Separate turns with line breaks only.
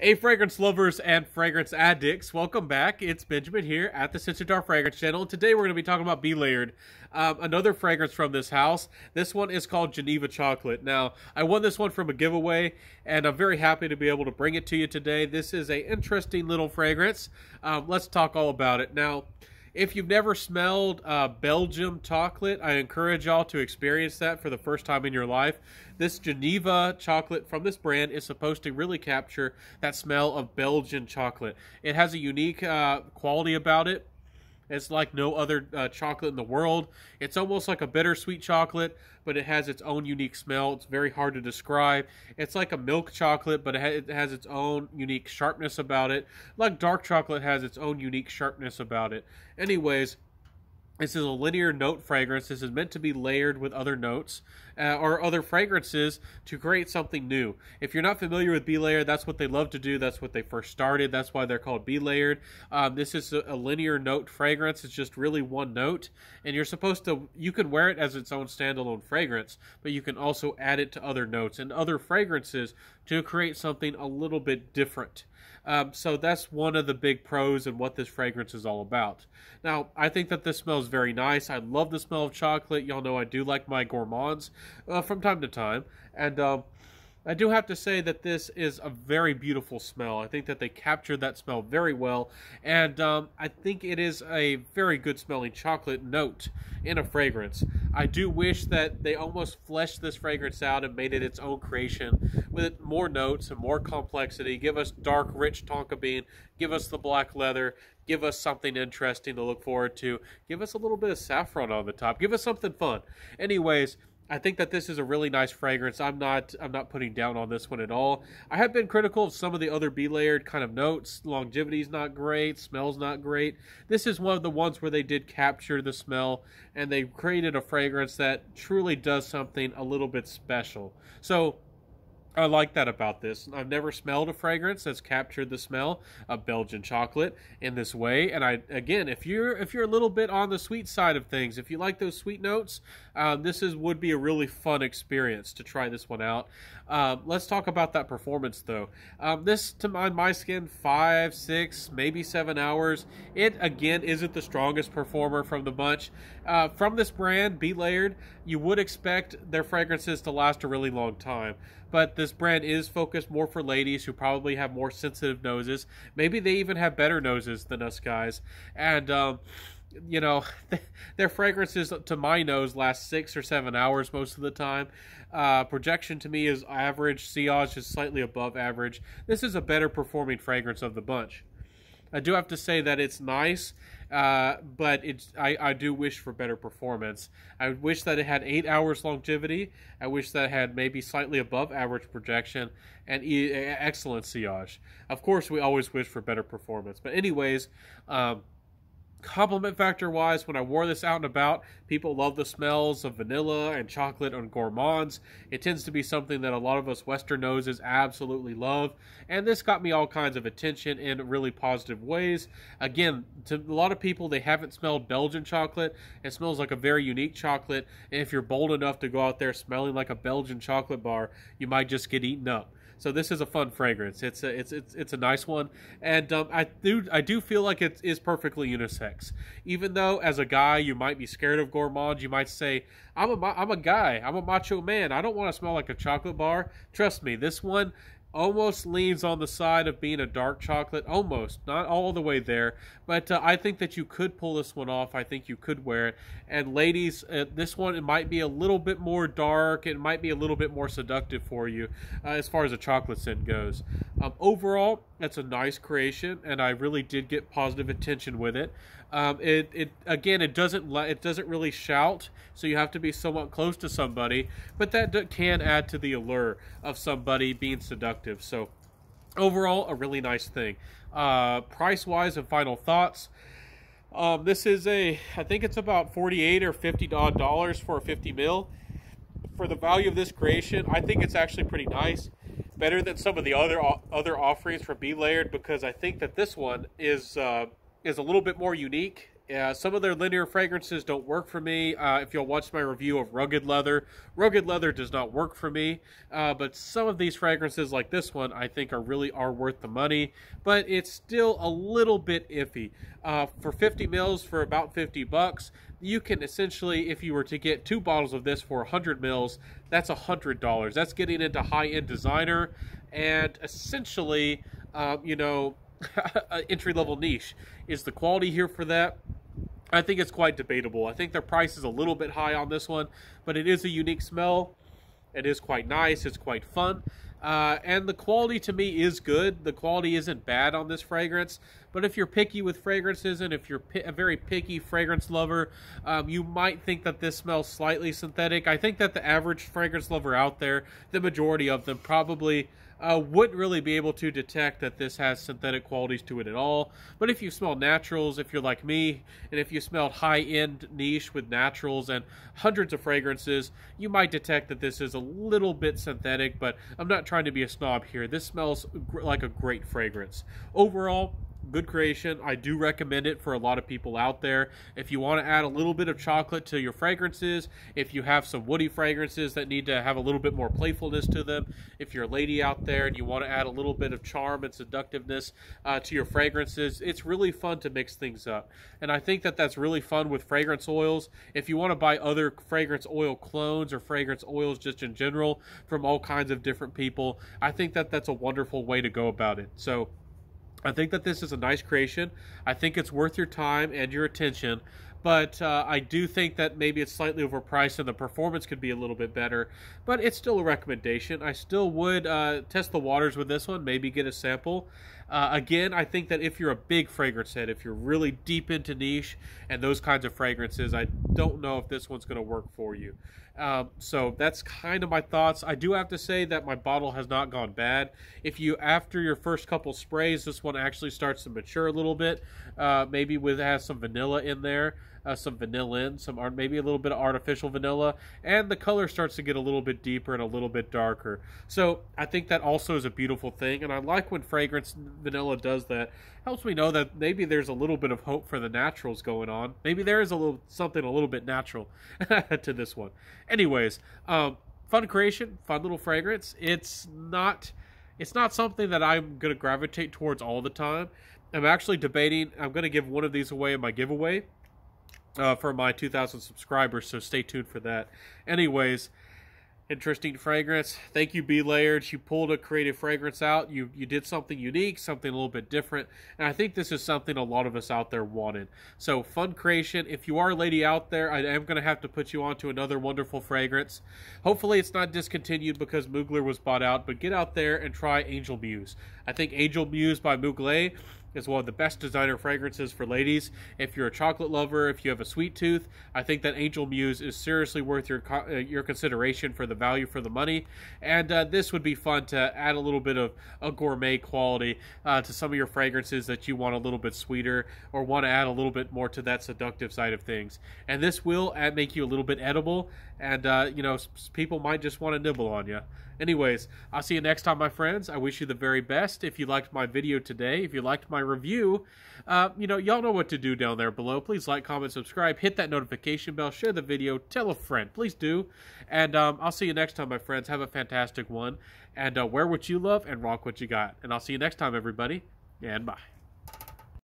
Hey, fragrance lovers and fragrance addicts, welcome back. It's Benjamin here at the Sensitar Fragrance Channel. Today we're going to be talking about Belayered, another fragrance from this house. This one is called Geneva Chocolate. Now, I won this one from a giveaway, and I'm very happy to be able to bring it to you today. This is an interesting little fragrance. Let's talk all about it. Now, if you've never smelled Belgium chocolate, I encourage y'all to experience that for the first time in your life. This Geneva chocolate from this brand is supposed to really capture that smell of Belgian chocolate. It has a unique quality about it. It's like no other chocolate in the world. It's almost like a bittersweet chocolate, but it has its own unique smell. It's very hard to describe. It's like a milk chocolate, but it has its own unique sharpness about it. Like dark chocolate has its own unique sharpness about it. Anyways, this is a linear note fragrance. This is meant to be layered with other notes or other fragrances to create something new. If you're not familiar with Belayered, that's what they love to do. That's what they first started. That's why they're called Belayered. This is a linear note fragrance. It's just really one note. And you're supposed to, you can wear it as its own standalone fragrance, but you can also add it to other notes and other fragrances to create something a little bit different. So that's one of the big pros and what this fragrance is all about. Now, I think that this smells very nice. I love the smell of chocolate. Y'all know I do like my gourmands from time to time. And I do have to say that this is a very beautiful smell. I think that they captured that smell very well. And I think it is a very good smelling chocolate note in a fragrance. I do wish that they almost fleshed this fragrance out and made it its own creation with more notes and more complexity. Give us dark, rich tonka bean. Give us the black leather. Give us something interesting to look forward to. Give us a little bit of saffron on the top. Give us something fun. Anyways, I think that this is a really nice fragrance. I'm not putting down on this one at all. I have been critical of some of the other Belayered kind of notes. Longevity's not great, smells not great. This is one of the ones where they did capture the smell and they created a fragrance that truly does something a little bit special. So I like that about this. I've never smelled a fragrance that's captured the smell of Belgian chocolate in this way. And again, if you're a little bit on the sweet side of things, if you like those sweet notes, would be a really fun experience to try this one out. Let's talk about that performance though. This, to my skin, 5, 6, maybe 7 hours. It again isn't the strongest performer from the bunch. From this brand, Belayered, you would expect their fragrances to last a really long time. But this brand is focused more for ladies who probably have more sensitive noses. Maybe they even have better noses than us guys. And, you know, their fragrances, to my nose, last 6 or 7 hours most of the time. Projection to me is average. Sillage is slightly above average. This is a better performing fragrance of the bunch. I do have to say that it's nice, but I do wish for better performance. I wish that it had 8 hours longevity. I wish that it had maybe slightly above average projection and excellent sillage. Of course, we always wish for better performance. But anyways, compliment factor wise, when I wore this out and about, people love the smells of vanilla and chocolate and gourmands. It tends to be something that a lot of us Western noses absolutely love, and this got me all kinds of attention in really positive ways. Again, to a lot of people, they haven't smelled Belgian chocolate. It smells like a very unique chocolate, and if you're bold enough to go out there smelling like a Belgian chocolate bar, you might just get eaten up. So this is a fun fragrance. It's a nice one, and I do feel like it is perfectly unisex. Even though as a guy you might be scared of gourmands, you might say, I'm a guy, I'm a macho man. I don't want to smell like a chocolate bar. Trust me, this one almost leans on the side of being a dark chocolate, almost, not all the way there, but I think that you could pull this one off. I think you could wear it. And ladies, this one, it might be a little bit more dark, it might be a little bit more seductive for you as far as a chocolate scent goes. Overall, it's a nice creation, and I really did get positive attention with it. It doesn't really shout, so you have to be somewhat close to somebody, but that can add to the allure of somebody being seductive. So overall, a really nice thing. Price wise and final thoughts. This is I think it's about $48 or $50 for a 50 ml. For the value of this creation, I think it's actually pretty nice. Better than some of the other offerings from Belayered, because I think that this one is a little bit more unique Some of their linear fragrances don't work for me. If you'll watch my review of rugged leather does not work for me. But some of these fragrances, like this one, I think are worth the money. But it's still a little bit iffy. For 50 mils, for about $50, you can essentially, if you were to get 2 bottles of this for 100 mils, that's $100. That's getting into high-end designer and essentially, entry-level niche. Is the quality here for that? I think it's quite debatable. I think their price is a little bit high on this one, but it is a unique smell. It is quite nice. It's quite fun. And the quality to me is good. The quality isn't bad on this fragrance. But if you're picky with fragrances and if you're a very picky fragrance lover, you might think that this smells slightly synthetic. I think that the average fragrance lover out there, the majority of them probably wouldn't really be able to detect that this has synthetic qualities to it at all. But if you smell naturals, if you're like me, and if you smelled high-end niche with naturals and hundreds of fragrances, you might detect that this is a little bit synthetic, but I'm not trying to be a snob here. This smells like a great fragrance. Overall, good creation. I do recommend it for a lot of people out there. If you want to add a little bit of chocolate to your fragrances, if you have some woody fragrances that need to have a little bit more playfulness to them, if you're a lady out there and you want to add a little bit of charm and seductiveness to your fragrances, it's really fun to mix things up. And I think that that's really fun with fragrance oils. If you want to buy other fragrance oil clones or fragrance oils just in general from all kinds of different people, I think that that's a wonderful way to go about it. So I think that this is a nice creation. I think it's worth your time and your attention, but I do think that maybe it's slightly overpriced and the performance could be a little bit better, but it's still a recommendation. I still would test the waters with this one, maybe get a sample. Again, I think that if you're a big fragrance head, if you're really deep into niche and those kinds of fragrances, I don't know if this one's going to work for you. So that's kind of my thoughts. I do have to say that my bottle has not gone bad. If you, after your first couple sprays, this one actually starts to mature a little bit, maybe has some vanilla in there, some vanillin, maybe a little bit of artificial vanilla, and the color starts to get a little bit deeper and a little bit darker. So I think that also is a beautiful thing, and I like when fragrance vanilla does that. Helps me know that maybe there's a little bit of hope for the naturals going on. Maybe there is something a little bit natural to this one. Anyways, fun creation, fun little fragrance. It's not something that I'm going to gravitate towards all the time. I'm actually debating, I'm going to give one of these away in my giveaway for my 2,000 subscribers, so stay tuned for that. Anyways, interesting fragrance. Thank you, Belayered. You pulled a creative fragrance out. You did something unique, something a little bit different, and I think this is something a lot of us out there wanted. So, fun creation. If you are a lady out there, I am going to have to put you on to another wonderful fragrance. Hopefully, it's not discontinued because Mugler was bought out, but get out there and try Angel Muse. I think Angel Muse by Mugler is one of the best designer fragrances for ladies. If you're a chocolate lover, if you have a sweet tooth, I think that Angel Muse is seriously worth your consideration for the value for the money. And this would be fun to add a little bit of a gourmet quality to some of your fragrances that you want a little bit sweeter or want to add a little bit more to that seductive side of things. And this will make you a little bit edible, and people might just want to nibble on you. Anyways, I'll see you next time, my friends. I wish you the very best. If you liked my video today, if you liked my review, y'all know what to do down there below. Please like, comment, subscribe, hit that notification bell, share the video, tell a friend. Please do. And I'll see you next time, my friends. Have a fantastic one. And wear what you love and rock what you got. And I'll see you next time, everybody. And bye.